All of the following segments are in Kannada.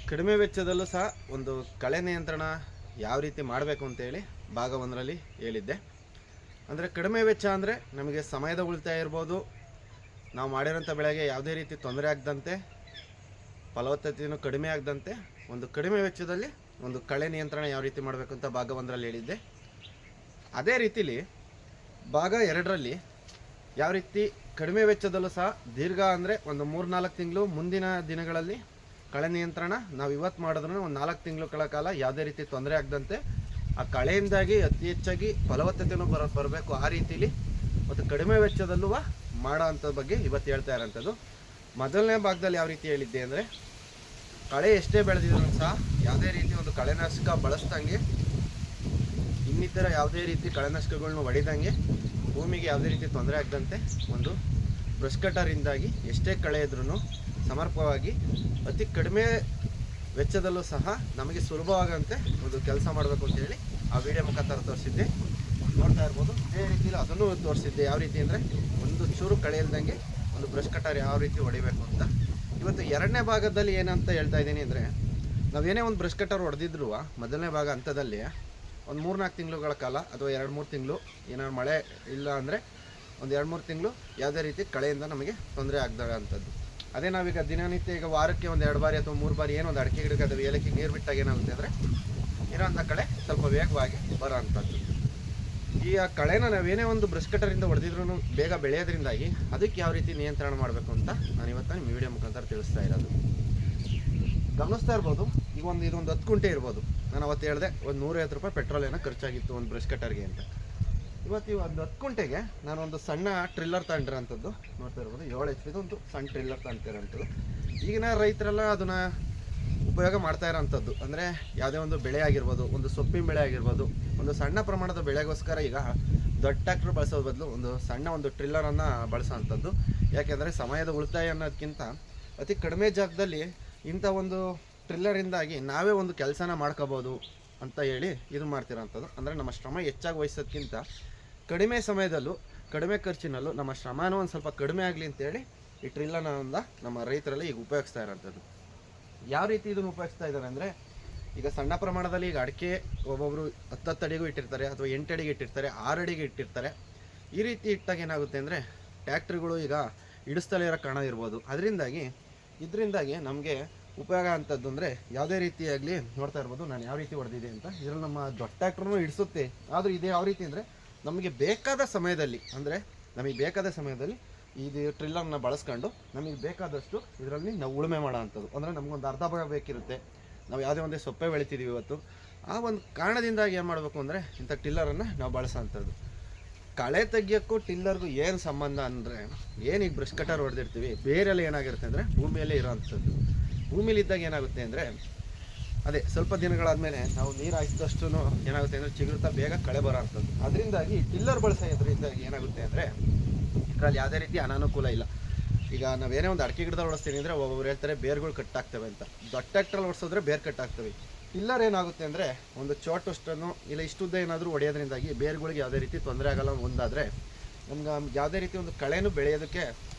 ಕಡಿಮೆ ವೆಚ್ಚದಲ್ಲೂ ಸಹ ಒಂದು ಕಳೆ ನಿಯಂತ್ರಣ ಯಾವ ರೀತಿ ಮಾಡಬೇಕು ಅಂತೇಳಿ ಭಾಗ ಒಂದರಲ್ಲಿ ಹೇಳಿದ್ದೆ. ಅಂದರೆ ಕಡಿಮೆ ವೆಚ್ಚ ಅಂದರೆ ನಮಗೆ ಸಮಯದ ಉಳಿತಾಯ ಇರ್ಬೋದು, ನಾವು ಮಾಡಿರೋಂಥ ಬೆಳೆಗೆ ಯಾವುದೇ ರೀತಿ ತೊಂದರೆ ಆಗದಂತೆ, ಫಲವತ್ತತೆಯೂ ಕಡಿಮೆ ಆಗದಂತೆ ಒಂದು ಕಡಿಮೆ ವೆಚ್ಚದಲ್ಲಿ ಒಂದು ಕಳೆ ನಿಯಂತ್ರಣ ಯಾವ ರೀತಿ ಮಾಡಬೇಕು ಅಂತ ಭಾಗ ಒಂದರಲ್ಲಿ ಹೇಳಿದ್ದೆ. ಅದೇ ರೀತಿಲಿ ಭಾಗ ಎರಡರಲ್ಲಿ ಯಾವ ರೀತಿ ಕಡಿಮೆ ವೆಚ್ಚದಲ್ಲೂ ಸಹ ದೀರ್ಘ ಅಂದರೆ ಒಂದು 3-4 ತಿಂಗಳು ಮುಂದಿನ ದಿನಗಳಲ್ಲಿ ಕಳೆ ನಿಯಂತ್ರಣ ನಾವು ಇವತ್ತು ಮಾಡಿದ್ರೂ ಒಂದು 4 ತಿಂಗಳ ಕಾಲ ಯಾವುದೇ ರೀತಿ ತೊಂದರೆ ಆಗದಂತೆ ಆ ಕಳೆಯಿಂದಾಗಿ ಅತಿ ಹೆಚ್ಚಾಗಿ ಫಲವತ್ತತೆಯೂ ಬರಬೇಕು, ಆ ರೀತಿಲಿ ಮತ್ತು ಕಡಿಮೆ ವೆಚ್ಚದಲ್ಲೂ ಮಾಡೋ ಅಂಥದ್ದು ಬಗ್ಗೆ ಇವತ್ತು ಹೇಳ್ತಾ ಇರೋಂಥದ್ದು. ಮೊದಲನೇ ಭಾಗದಲ್ಲಿ ಯಾವ ರೀತಿ ಹೇಳಿದ್ದೆ ಅಂದರೆ, ಕಳೆ ಎಷ್ಟೇ ಬೆಳೆದಿದ್ರು ಸಹ ಯಾವುದೇ ರೀತಿ ಒಂದು ಕಳೆನಾಶಕ ಬಳಸ್ದಂಗೆ, ಇನ್ನಿತರ ಯಾವುದೇ ರೀತಿ ಕಳೆನಾಶಕಗಳನ್ನ ಹೊಡಿದಂಗೆ, ಭೂಮಿಗೆ ಯಾವುದೇ ರೀತಿ ತೊಂದರೆ ಆಗದಂತೆ ಒಂದು ಬ್ರಷ್ ಕಟರಿಂದಾಗಿ ಎಷ್ಟೇ ಕಳೆ ಇದ್ರೂ ಸಮರ್ಪಕವಾಗಿ ಅತಿ ಕಡಿಮೆ ವೆಚ್ಚದಲ್ಲೂ ಸಹ ನಮಗೆ ಸುಲಭವಾಗಂತೆ ಒಂದು ಕೆಲಸ ಮಾಡಬೇಕು ಅಂತೇಳಿ ಆ ವಿಡಿಯೋ ಮುಖಾಂತರ ತೋರಿಸಿದ್ದೆ. ನೋಡ್ತಾ ಇರ್ಬೋದು. ಇದೇ ರೀತಿಯಲ್ಲಿ ಅದನ್ನು ತೋರಿಸಿದ್ದೆ. ಯಾವ ರೀತಿ ಅಂದರೆ ಒಂದು ಚೂರು ಕಳೆ ಇಲ್ದಂಗೆ ಒಂದು ಬ್ರಷ್ ಕಟರ್ ಯಾವ ರೀತಿ ಹೊಡಿಬೇಕು ಅಂತ. ಇವತ್ತು ಎರಡನೇ ಭಾಗದಲ್ಲಿ ಏನಂತ ಹೇಳ್ತಾ ಇದ್ದೀನಿ ಅಂದರೆ, ನಾವೇನೇ ಒಂದು ಬ್ರಷ್ ಕಟರ್ ಹೊಡೆದಿದ್ರು ಮೊದಲನೇ ಭಾಗ ಹಂತದಲ್ಲಿ ಒಂದು 3-4 ತಿಂಗಳುಗಳ ಕಾಲ ಅಥವಾ 2-3 ತಿಂಗಳು ಏನಾದ್ರು ಮಳೆ ಇಲ್ಲ ಅಂದರೆ ಒಂದು 2-3 ತಿಂಗಳು ಯಾವುದೇ ರೀತಿ ಕಳೆಯಿಂದ ನಮಗೆ ತೊಂದರೆ ಆಗದ ಅಂಥದ್ದು. ಅದೇ ನಾವೀಗ ದಿನನಿತ್ಯ ಈಗ ವಾರಕ್ಕೆ ಒಂದು 2 ಬಾರಿ ಅಥವಾ 3 ಬಾರಿ ಏನೋ ಒಂದು ಅಡಿಕೆ ಗಿಡಕ್ಕೆ ಅಥವಾ ಏಲಕ್ಕಿ ನೀರು ಬಿಟ್ಟಾಗ ಏನಾಗುತ್ತೆ ಅಂದರೆ ಇರೋಂಥ ಕಳೆ ಸ್ವಲ್ಪ ವೇಗವಾಗಿ ಬರೋ ಅಂಥದ್ದು. ಈ ಕಳೆನ ನಾವೇನೇ ಒಂದು ಬ್ರಷ್ ಕಟರಿಂದ ಹೊಡೆದಿದ್ರು ಬೇಗ ಬೆಳೆಯೋದ್ರಿಂದಾಗಿ ಅದಕ್ಕೆ ಯಾವ ರೀತಿ ನಿಯಂತ್ರಣ ಮಾಡಬೇಕು ಅಂತ ನಾನು ಇವತ್ತು ನಿಮ್ಮ ವಿಡಿಯೋ ಮುಖಾಂತರ ತಿಳಿಸ್ತಾ ಇರೋದು. ಗಮನಿಸ್ತಾ ಇರ್ಬೋದು. ಈಗ ಇದೊಂದು 10 ಕುಂಟೆ ಇರ್ಬೋದು. ನಾನು ಅವತ್ತು ಹೇಳಿದೆ ಒಂದು 150 ರೂಪಾಯಿ ಪೆಟ್ರೋಲ್ ಏನೋ ಖರ್ಚಾಗಿತ್ತು ಒಂದು ಬ್ರಷ್ ಕಟರ್ಗೆ ಅಂತ. ಇವತ್ತು ಒಂದು 10 ಕುಂಟೆಗೆ ನಾನೊಂದು ಸಣ್ಣ ಟ್ರಿಲ್ಲರ್ ತಗೊಂಡಿರೋಂಥದ್ದು ನೋಡ್ತಾ ಇರ್ಬೋದು. 7 HP ಒಂದು ಸಣ್ಣ ಟ್ರಿಲ್ಲರ್ ತಗೊಂತಿರೋಂಥದ್ದು. ಈಗಿನ ರೈತರೆಲ್ಲ ಅದನ್ನು ಉಪಯೋಗ ಮಾಡ್ತಾ ಇರೋಂಥದ್ದು. ಅಂದರೆ ಯಾವುದೇ ಒಂದು ಬೆಳೆ ಆಗಿರ್ಬೋದು, ಒಂದು ಸೊಪ್ಪಿನ ಬೆಳೆ ಆಗಿರ್ಬೋದು, ಒಂದು ಸಣ್ಣ ಪ್ರಮಾಣದ ಬೆಳೆಗೋಸ್ಕರ ಈಗ ದೊಡ್ಡ ಟ್ರ್ಯಾಕ್ಟರ್ ಬಳಸೋದು ಬದಲು ಒಂದು ಸಣ್ಣ ಒಂದು ಟ್ರಿಲ್ಲರನ್ನು ಬಳಸೋವಂಥದ್ದು. ಯಾಕೆಂದರೆ ಸಮಯದ ಉಳಿತಾಯ ಅನ್ನೋದಕ್ಕಿಂತ ಅತಿ ಕಡಿಮೆ ಜಾಗದಲ್ಲಿ ಇಂಥ ಒಂದು ಟ್ರಿಲ್ಲರಿಂದಾಗಿ ನಾವೇ ಒಂದು ಕೆಲಸನ ಮಾಡ್ಕೋಬೋದು ಅಂತ ಹೇಳಿ ಇದು ಮಾಡ್ತಿರೋಂಥದ್ದು. ಅಂದರೆ ನಮ್ಮ ಶ್ರಮ ಹೆಚ್ಚಾಗಿ ವಹಿಸೋದಕ್ಕಿಂತ ಕಡಿಮೆ ಸಮಯದಲ್ಲೂ ಕಡಿಮೆ ಖರ್ಚಿನಲ್ಲೂ ನಮ್ಮ ಶ್ರಮನೂ ಒಂದು ಸ್ವಲ್ಪ ಕಡಿಮೆ ಆಗಲಿ ಅಂತೇಳಿ ಈ ಟ್ರಿಲ್ಲರ್ನ ನಮ್ಮ ರೈತರಲ್ಲಿ ಈಗ ಉಪಯೋಗಿಸ್ತಾ ಇರೋಂಥದ್ದು. ಯಾವ ರೀತಿ ಇದನ್ನು ಉಪಯೋಗಿಸ್ತಾ ಇದ್ದಾರೆ ಅಂದರೆ, ಈಗ ಸಣ್ಣ ಪ್ರಮಾಣದಲ್ಲಿ ಈಗ ಅಡಿಕೆ ಒಬ್ಬೊಬ್ಬರು 10 ಅಡಿಗೂ ಇಟ್ಟಿರ್ತಾರೆ ಅಥವಾ 8 ಅಡಿಗೆ ಇಟ್ಟಿರ್ತಾರೆ, 6 ಅಡಿಗೆ ಇಟ್ಟಿರ್ತಾರೆ. ಈ ರೀತಿ ಇಟ್ಟಾಗ ಏನಾಗುತ್ತೆ ಅಂದರೆ ಟ್ಯಾಕ್ಟ್ರಿಗಳು ಈಗ ಇಡಿಸ್ತಲೇ ಇರೋ ಕಾರಣ ಇರ್ಬೋದು. ಇದರಿಂದಾಗಿ ನಮಗೆ ಉಪಯೋಗ ಅಂಥದ್ದು ಅಂದರೆ ಯಾವುದೇ ರೀತಿಯಾಗಲಿ ನೋಡ್ತಾ ಇರ್ಬೋದು. ನಾನು ಯಾವ ರೀತಿ ಹೊಡೆದಿದೆ ಅಂತ. ಇದರಲ್ಲಿ ನಮ್ಮ ದೊಡ್ಡ ಟ್ಯಾಕ್ಟ್ರೂ ಇಡಿಸುತ್ತೆ. ಆದರೂ ಇದು ಯಾವ ರೀತಿ ಅಂದರೆ ನಮಗೆ ಬೇಕಾದ ಸಮಯದಲ್ಲಿ ಇದು ಟ್ರಿಲ್ಲರ್ನ ಬಳಸ್ಕೊಂಡು ನಮಗೆ ಬೇಕಾದಷ್ಟು ಇದರಲ್ಲಿ ನಾವು ಉಳುಮೆ ಮಾಡೋ ಅಂಥದ್ದು. ಅಂದರೆ ನಮಗೊಂದು ಅರ್ಧ ಭಾಗ ಬೇಕಿರುತ್ತೆ. ನಾವು ಯಾವುದೇ ಒಂದೇ ಸೊಪ್ಪೆ ಬೆಳಿತೀವಿ ಇವತ್ತು, ಆ ಒಂದು ಕಾರಣದಿಂದಾಗಿ ಏನು ಮಾಡಬೇಕು ಅಂದರೆ ಇಂಥ ಟಿಲ್ಲರನ್ನು ನಾವು ಬಳಸೋ ಅಂಥದ್ದು. ಕಳೆ ತೆಗಿಯೋಕ್ಕೂ ಟಿಲ್ಲರ್ಗೂ ಏನು ಸಂಬಂಧ ಅಂದರೆ, ಏನೀಗ ಬ್ರಷ್ ಕಟರ್ ಹೊಡೆದಿರ್ತೀವಿ, ಬೇರೆಲ್ಲ ಏನಾಗಿರುತ್ತೆ ಅಂದರೆ ಭೂಮಿಯಲ್ಲೇ ಇರೋ ಅಂಥದ್ದು. ಭೂಮಿಲಿದ್ದಾಗ ಏನಾಗುತ್ತೆ ಅಂದರೆ ಅದೇ ಸ್ವಲ್ಪ ದಿನಗಳಾದಮೇಲೆ ನಾವು ನೀರು ಹಾಯಿಸಿದಷ್ಟು ಏನಾಗುತ್ತೆ ಅಂದರೆ ಚಿಗುರುತ್ತಾ ಬೇಗ ಕಳೆ ಬರೋ ಅಂಥದ್ದು. ಅದರಿಂದಾಗಿ ಟಿಲ್ಲರ್ ಬಳಸೋದ್ರಿಂದಾಗಿ ಏನಾಗುತ್ತೆ ಅಂದರೆ ಇದರಲ್ಲಿ ಯಾವುದೇ ರೀತಿ ಅನಾನುಕೂಲ ಇಲ್ಲ. ಈಗ ನಾವೇನೇ ಒಂದು ಅಡಿಕೆ ಗಿಡದಲ್ಲಿ ಓಡಿಸ್ತೀನಿ ಅಂದರೆ ಒಬ್ಬೊಬ್ರು ಹೇಳ್ತಾರೆ ಬೇರ್ಗಳು ಕಟ್ಟಾಗ್ತವೆ ಅಂತ. ದೊಡ್ಡ ಟ್ರ್ಯಾಕ್ಟ್ರಲ್ಲಿ ಓಡಿಸೋದ್ರೆ ಬೇರೆ ಕಟ್ಟಾಗ್ತವೆ. ಟಿಲ್ಲರ್ ಏನಾಗುತ್ತೆ ಅಂದರೆ ಒಂದು ಚೋಟಷ್ಟನ್ನು ಇಲ್ಲ ಇಷ್ಟುದ್ದ ಏನಾದರೂ ಹೊಡೆಯೋದ್ರಿಂದಾಗಿ ಬೇರುಗಳಿಗೆ ಯಾವುದೇ ರೀತಿ ತೊಂದರೆ ಆಗಲ್ಲ. ಒಂದಾದರೆ ನಮ್ಗೆ ಯಾವುದೇ ರೀತಿ ಒಂದು ಕಳೆನೂ ಬೆಳೆಯೋದಕ್ಕೆ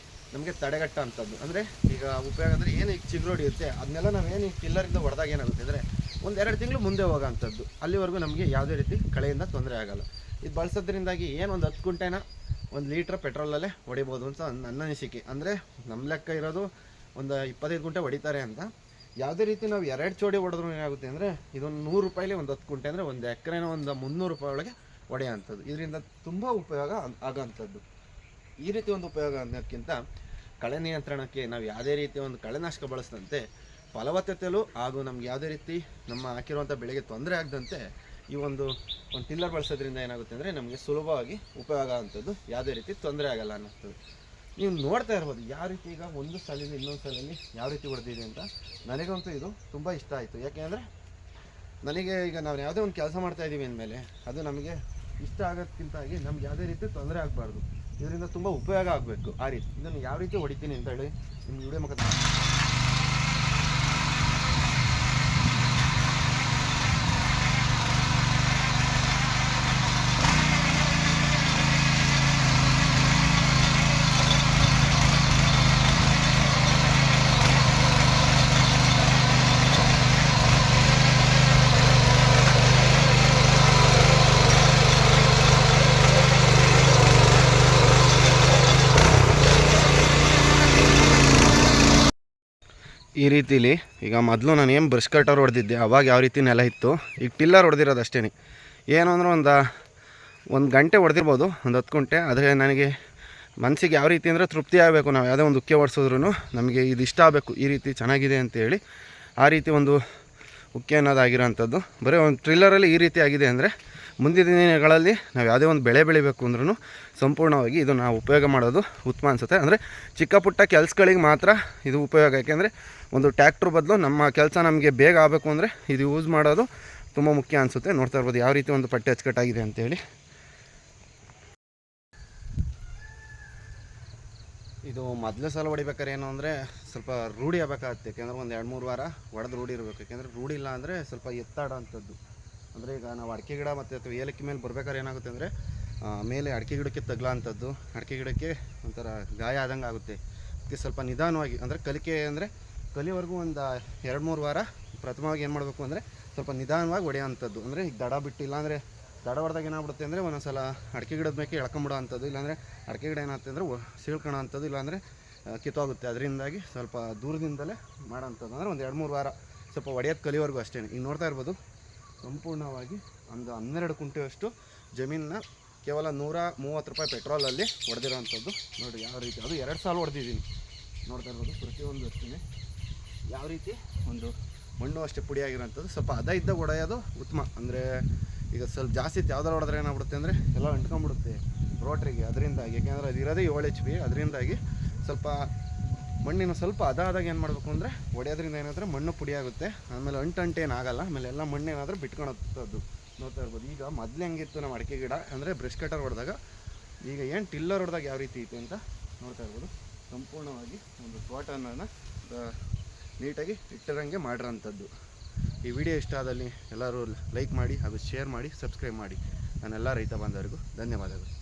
ನಮಗೆ ತಡೆಗಟ್ಟ ಅಂಥದ್ದು. ಅಂದರೆ ಈಗ ಉಪಯೋಗ ಅಂದರೆ ಏನು ಈಗ ಚಿಗುರು ಹೊಡಿಯುತ್ತೆ ಅದನ್ನೆಲ್ಲ ನಾವೇನು ಈಗ ಟಿಲ್ಲರಿಂದ ಹೊಡೆದಾಗ ಏನಾಗುತ್ತೆ ಅಂದರೆ ಒಂದು 2 ತಿಂಗಳು ಮುಂದೆ ಹೋಗೋ ಅಂಥದ್ದು. ಅಲ್ಲಿವರೆಗೂ ನಮಗೆ ಯಾವುದೇ ರೀತಿ ಕಳೆಯಿಂದ ತೊಂದರೆ ಆಗೋಲ್ಲ. ಇದು ಬಳಸೋದ್ರಿಂದಾಗಿ ಏನು ಒಂದು 10 ಕುಂಟೆನ 1 ಲೀಟ್ರ್ ಪೆಟ್ರೋಲಲ್ಲೇ ಹೊಡಿಬೋದು ಅಂತ ನನ್ನ ಅನಿಸಿಕೆ. ಅಂದರೆ ನಮ್ಮ ಲೆಕ್ಕ ಇರೋದು ಒಂದು 25 ಕುಂಟೆ ಹೊಡಿತಾರೆ ಅಂತ. ಯಾವುದೇ ರೀತಿ ನಾವು 2 ಚೋಡಿ ಹೊಡೆದ್ರೂ ಏನಾಗುತ್ತೆ ಅಂದರೆ ಇದೊಂದು 100 ರೂಪಾಯಿಲಿ ಒಂದು 10 ಕುಂಟೆ ಅಂದರೆ ಒಂದು ಎಕರೆನ ಒಂದು 300 ರೂಪಾಯಿ ಒಳಗೆ ಹೊಡೆಯೋ ಅಂಥದ್ದು. ಇದರಿಂದ ತುಂಬ ಉಪಯೋಗ ಆಗೋಂಥದ್ದು. ಈ ರೀತಿ ಒಂದು ಉಪಯೋಗ ಅನ್ನೋದಕ್ಕಿಂತ ಕಳೆ ನಿಯಂತ್ರಣಕ್ಕೆ ನಾವು ಯಾವುದೇ ರೀತಿ ಒಂದು ಕಳೆನಾಶಕ ಬಳಸಿದಂತೆ ಫಲವತ್ತತೆಯಲ್ಲೂ ಹಾಗೂ ನಮ್ಗೆ ಯಾವುದೇ ರೀತಿ ನಮ್ಮ ಹಾಕಿರುವಂಥ ಬೆಳೆಗೆ ತೊಂದರೆ ಆಗದಂತೆ ಈ ಒಂದು ಟಿಲ್ಲರ್ ಬಳಸೋದ್ರಿಂದ ಏನಾಗುತ್ತೆ ಅಂದರೆ ನಮಗೆ ಸುಲಭವಾಗಿ ಉಪಯೋಗ ಅಂಥದ್ದು, ಯಾವುದೇ ರೀತಿ ತೊಂದರೆ ಆಗಲ್ಲ ಅನ್ನೋದು. ನೀವು ನೋಡ್ತಾ ಇರ್ಬೋದು ಯಾವ ರೀತಿ ಈಗ ಒಂದು ಸಲಿಂದ ಇನ್ನೊಂದು ಸಲಲ್ಲಿ ಯಾವ ರೀತಿ ಹೊಡೆದಿದೆ ಅಂತ. ನನಗಂತೂ ಇದು ತುಂಬ ಇಷ್ಟ ಆಯಿತು. ಯಾಕೆಂದರೆ ನನಗೆ ಈಗ ನಾವು ಯಾವುದೇ ಒಂದು ಕೆಲಸ ಮಾಡ್ತಾಯಿದ್ದೀವಿ ಅಂದಮೇಲೆ ಅದು ನಮಗೆ ಇಷ್ಟ ಆಗೋದಕ್ಕಿಂತಾಗಿ ನಮ್ಗೆ ಯಾವುದೇ ರೀತಿ ತೊಂದರೆ ಆಗಬಾರ್ದು. ಇದರಿಂದ ತುಂಬ ಉಪಯೋಗ ಆಗಬೇಕು. ಆ ರೀತಿ ಇದನ್ನು ಯಾವ ರೀತಿ ಹೊಡಿತೀನಿ ಅಂತ ಹೇಳಿ ನಿಮ್ಮ ವಿಡಿಯೋ ಮುಖಾಂತರ ಈ ರೀತಿಲಿ ಈಗ ಮೊದಲು ನಾನು ಏನು ಬ್ರಷ್ ಕಟರ್ ಹೊಡೆದಿದ್ದೆ ಅವಾಗ ಯಾವ ರೀತಿ ನೆಲ ಇತ್ತು, ಈಗ ಟಿಲ್ಲರ್ ಹೊಡೆದಿರೋದು ಅಷ್ಟೇ. ಏನು ಅಂದರೆ ಒಂದು ಗಂಟೆ ಹೊಡೆದಿರ್ಬೋದು, ಒಂದು 10 ಗಂಟೆ. ಆದರೆ ನನಗೆ ಮನಸ್ಸಿಗೆ ಯಾವ ರೀತಿ ಅಂದರೆ ತೃಪ್ತಿ ಆಗಬೇಕು. ನಾವು ಯಾವುದೇ ಒಂದು ಉಕ್ಕೆ ಹೊಡ್ಸಿದ್ರು ನಮಗೆ ಇದು ಇಷ್ಟ ಆಗಬೇಕು, ಈ ರೀತಿ ಚೆನ್ನಾಗಿದೆ ಅಂತೇಳಿ ಆ ರೀತಿ ಒಂದು ಉಕ್ಕೆ ಅನ್ನೋದಾಗಿರೋಂಥದ್ದು. ಬರೀ ಒಂದು ಟ್ರಿಲ್ಲರಲ್ಲಿ ಈ ರೀತಿ ಆಗಿದೆ ಅಂದರೆ ಮುಂದಿನ ದಿನಗಳಲ್ಲಿ ನಾವು ಯಾವುದೇ ಒಂದು ಬೆಳೆ ಬೆಳಿಬೇಕು ಅಂದ್ರೂ ಸಂಪೂರ್ಣವಾಗಿ ಇದು ನಾವು ಉಪಯೋಗ ಮಾಡೋದು ಉತ್ತಮ ಅನಿಸುತ್ತೆ. ಅಂದರೆ ಚಿಕ್ಕ ಪುಟ್ಟ ಕೆಲಸಗಳಿಗೆ ಮಾತ್ರ ಇದು ಉಪಯೋಗ. ಯಾಕೆಂದರೆ ಒಂದು ಟ್ಯಾಕ್ಟ್ರ್ ಬದಲು ನಮ್ಮ ಕೆಲಸ ನಮಗೆ ಬೇಗ ಆಗಬೇಕು ಅಂದರೆ ಇದು ಯೂಸ್ ಮಾಡೋದು ತುಂಬ ಮುಖ್ಯ ಅನಿಸುತ್ತೆ. ನೋಡ್ತಾ ಇರ್ಬೋದು ಯಾವ ರೀತಿ ಒಂದು ಪಟ್ಟೆ ಅಚ್ಚುಕಟ್ಟಾಗಿದೆ ಅಂತೇಳಿ. ಇದು ಮೊದಲೇ ಸಲ ಹೊಡಿಬೇಕಾದ್ರೆ ಏನು ಅಂದರೆ ಸ್ವಲ್ಪ ರೂಢಿ ಆಗಬೇಕಾಗುತ್ತೆ. ಯಾಕೆಂದರೆ ಒಂದು 2-3 ವಾರ ಹೊಡೆದು ರೂಢಿ ಇರಬೇಕು. ಯಾಕೆಂದರೆ ರೂಢಿ ಇಲ್ಲ ಅಂದರೆ ಸ್ವಲ್ಪ ಎತ್ತಾಡೋ ಅಂಥದ್ದು. ಅಂದರೆ ಈಗ ನಾವು ಅಡಿಕೆ ಗಿಡ ಮತ್ತು ಅಥವಾ ಏಲಕ್ಕಿ ಮೇಲೆ ಬರ್ಬೇಕಾದ್ರೆ ಏನಾಗುತ್ತೆ ಅಂದರೆ ಮೇಲೆ ಅಡಿಕೆ ಗಿಡಕ್ಕೆ ತಗಲೋ ಅಂಥದ್ದು, ಅಡಿಕೆ ಗಿಡಕ್ಕೆ ಒಂಥರ ಗಾಯ ಆದಂಗೆ ಆಗುತ್ತೆ. ಅದಕ್ಕೆ ಸ್ವಲ್ಪ ನಿಧಾನವಾಗಿ ಅಂದರೆ ಕಲಿಕೆ ಅಂದರೆ ಕಲಿಯವರೆಗೂ ಒಂದು 2-3 ವಾರ ಪ್ರಥಮವಾಗಿ ಏನು ಮಾಡಬೇಕು ಅಂದರೆ ಸ್ವಲ್ಪ ನಿಧಾನವಾಗಿ ಹೊಡೆಯೋ ಅಂಥದ್ದು. ಅಂದರೆ ಈಗ ದಡ ಬಿಟ್ಟಿಲ್ಲ ಅಂದರೆ ದಡ ಹೊಡೆದಾಗ ಏನಾಗ್ಬಿಡುತ್ತೆ ಅಂದರೆ ಒಂದೊಂದು ಸಲ ಅಡಿಕೆ ಗಿಡದ ಮೇಲೆ ಎಳ್ಕೊಂಬಿಡೋ ಅಂಥದ್ದು, ಇಲ್ಲಾಂದರೆ ಅಡಿಕೆ ಗಿಡ ಏನಾಗುತ್ತೆ ಅಂದರೆ ಸೀಳ್ಕೊಳೋ ಅಂಥದ್ದು, ಇಲ್ಲಾಂದರೆ ಕಿತ್ತೋಗುತ್ತೆ. ಅದರಿಂದಾಗಿ ಸ್ವಲ್ಪ ದೂರದಿಂದಲೇ ಮಾಡೋ ಅಂಥದ್ದು. ಅಂದರೆ ಒಂದು 2-3 ವಾರ ಸ್ವಲ್ಪ ಹೊಡೆಯೋದು ಕಲಿಯೋವರೆಗೂ ಅಷ್ಟೇ. ಈಗ ನೋಡ್ತಾ ಇರ್ಬೋದು ಸಂಪೂರ್ಣವಾಗಿ ಒಂದು 12 ಕುಂಟೆಯಷ್ಟು ಜಮೀನನ್ನ ಕೇವಲ 130 ರೂಪಾಯಿ ಪೆಟ್ರೋಲಲ್ಲಿ ಹೊಡೆದಿರೋ ಅಂಥದ್ದು. ನೋಡಿ ಯಾವ ರೀತಿ, ಅದು 2 ಸಾಲ ಹೊಡೆದಿದ್ದೀನಿ. ನೋಡ್ತಾ ಇರ್ಬೋದು ಪ್ರತಿಯೊಂದು ಅಷ್ಟೇ ಯಾವ ರೀತಿ ಒಂದು ಮಣ್ಣು ಅಷ್ಟೇ ಪುಡಿಯಾಗಿರೋಂಥದ್ದು. ಸ್ವಲ್ಪ ಅದ ಇದ್ದಾಗ ಹೊಡೆಯೋದು ಉತ್ತಮ. ಅಂದರೆ ಈಗ ಸ್ವಲ್ಪ ಜಾಸ್ತಿ ಯಾವ್ದಾರು ಹೊಡೆದ್ರೆ ಏನಾಗ್ಬಿಡುತ್ತೆ ಅಂದರೆ ಎಲ್ಲ ಅಂಟ್ಕೊಂಡ್ಬಿಡುತ್ತೆ ರೋಟ್ರಿಗೆ. ಅದರಿಂದಾಗಿ ಯಾಕೆಂದರೆ ಅದು ಇರೋದೇ 7 HP. ಅದರಿಂದಾಗಿ ಸ್ವಲ್ಪ ಮಣ್ಣಿನ ಸ್ವಲ್ಪ ಅದ ಆದಾಗ ಏನು ಮಾಡಬೇಕು ಅಂದರೆ ಹೊಡೆಯೋದ್ರಿಂದ ಏನಾದರೆ ಮಣ್ಣು ಪುಡಿಯಾಗುತ್ತೆ. ಆಮೇಲೆ ಅಂಟೇನಾಗಲ್ಲ. ಆಮೇಲೆ ಎಲ್ಲ ಮಣ್ಣು ಏನಾದರೂ ಬಿಟ್ಕೊಳತ್ತದ್ದು. ನೋಡ್ತಾ ಇರ್ಬೋದು. ಈಗ ಮೊದಲು ಹೆಂಗಿತ್ತು ನಮ್ಮ ಅಡಿಕೆ ಗಿಡ ಅಂದರೆ ಬ್ರಷ್ ಕಟರ್ ಹೊಡೆದಾಗ, ಈಗ ಏನು ಟಿಲ್ಲರ್ ಹೊಡೆದಾಗ ಯಾವ ರೀತಿ ಐತೆ ಅಂತ ನೋಡ್ತಾ ಇರ್ಬೋದು. ಸಂಪೂರ್ಣವಾಗಿ ಒಂದು ತೋಟನ ನೀಟಾಗಿ ಇಟ್ಟಿರಂಗೆ ಮಾಡಿರೋಂಥದ್ದು. ಈ ವಿಡಿಯೋ ಇಷ್ಟ ಆದಲ್ಲಿ ಎಲ್ಲರೂ ಲೈಕ್ ಮಾಡಿ ಹಾಗೂ ಶೇರ್ ಮಾಡಿ, ಸಬ್ಸ್ಕ್ರೈಬ್ ಮಾಡಿ. ನನ್ನೆಲ್ಲ ರೈತ ಬಾಂಧವರಿಗೂ ಧನ್ಯವಾದಗಳು.